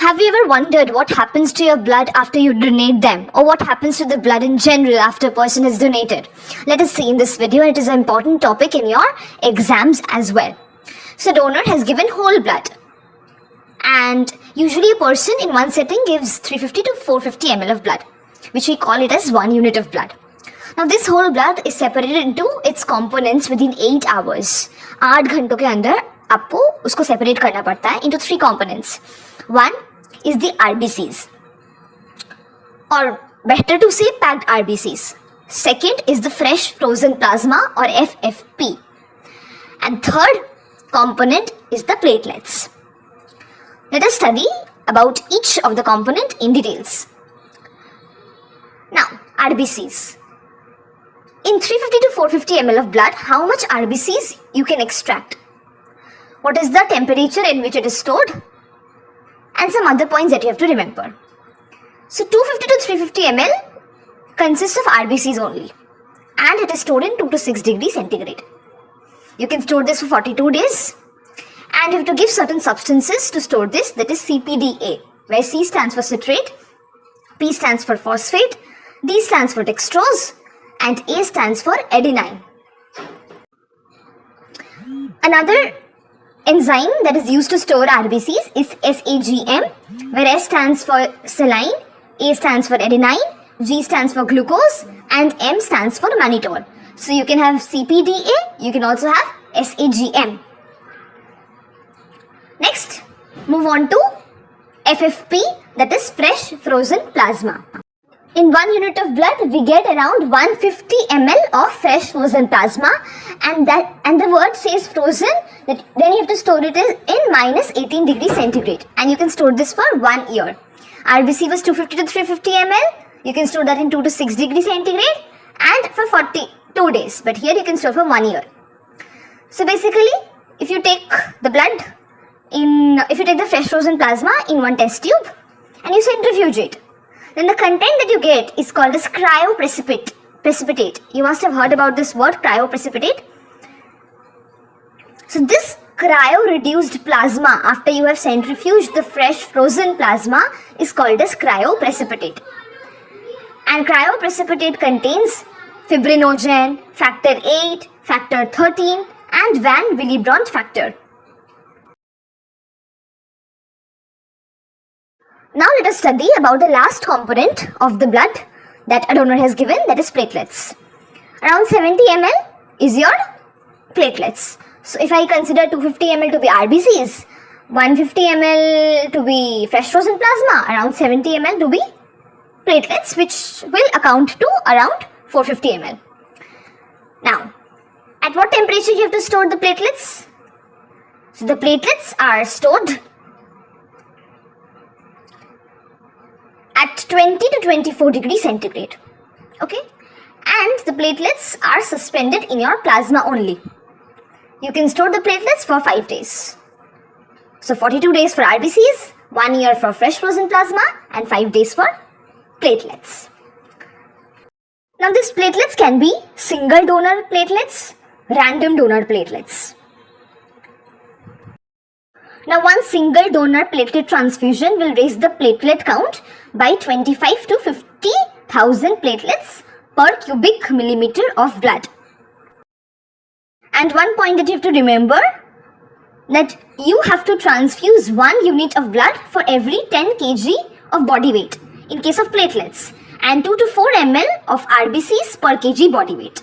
Have you ever wondered what happens to your blood after you donate them, or what happens to the blood in general after a person is donated? Let us see in this video. It is an important topic in your exams as well. So donor has given whole blood, and usually a person in one setting gives 350 to 450 ml of blood, which we call it as 1 unit of blood. Now this whole blood is separated into its components within 8 hours. 8 घंटों के अंदर आपको उसको separate करना पड़ता है into 3 components. One is the RBCs, or better to say packed RBCs. Second is the fresh frozen plasma, or FFP. And third component is the platelets. Let us study about each of the component in details. Now, RBCs. In 350 to 450 ml of blood, how much RBCs you can extract? What is the temperature in which it is stored? And some other points that you have to remember. So 250 to 350 ml consists of RBCs only, and it is stored in 2 to 6 degrees centigrade. You can store this for 42 days, and you have to give certain substances to store this, that is CPDA, where C stands for citrate, P stands for phosphate, D stands for dextrose, and A stands for adenine. Another enzyme that is used to store RBCs is SAGM, where S stands for saline, A stands for adenine, G stands for glucose, and M stands for mannitol. So you can have CPDA, you can also have SAGM. Next, move on to FFP, that is fresh frozen plasma. In 1 unit of blood, we get around 150 ml of fresh frozen plasma, and the word says frozen, that then you have to store it in minus 18 degrees centigrade, and you can store this for 1 year. RBC was 250 to 350 ml, you can store that in 2 to 6 degrees centigrade and for 42 days, but here you can store for 1 year. So basically, if you take the fresh frozen plasma in one test tube and you centrifuge it, then the content that you get is called as cryoprecipitate. You must have heard about this word, cryoprecipitate. So this cryo-reduced plasma, after you have centrifuged the fresh frozen plasma, is called as cryoprecipitate. And cryoprecipitate contains fibrinogen, factor 8, factor 13, and Van Willebrand factor. Now let us study about the last component of the blood that a donor has given, that is platelets. Around 70 ml is your platelets. So if I consider 250 ml to be RBCs, 150 ml to be fresh frozen plasma, around 70 ml to be platelets, which will account to around 450 ml. Now, at what temperature you have to store the platelets? So the platelets are stored at 20 to 24 degrees centigrade. Okay? And the platelets are suspended in your plasma only. You can store the platelets for 5 days. So 42 days for RBCs, 1 year for fresh frozen plasma, and 5 days for platelets. Now these platelets can be single donor platelets, random donor platelets. Now one single donor platelet transfusion will raise the platelet count by 25 to 50,000 platelets per cubic millimeter of blood. And one point that you have to remember, that you have to transfuse 1 unit of blood for every 10 kg of body weight in case of platelets, and 2 to 4 ml of RBCs per kg body weight.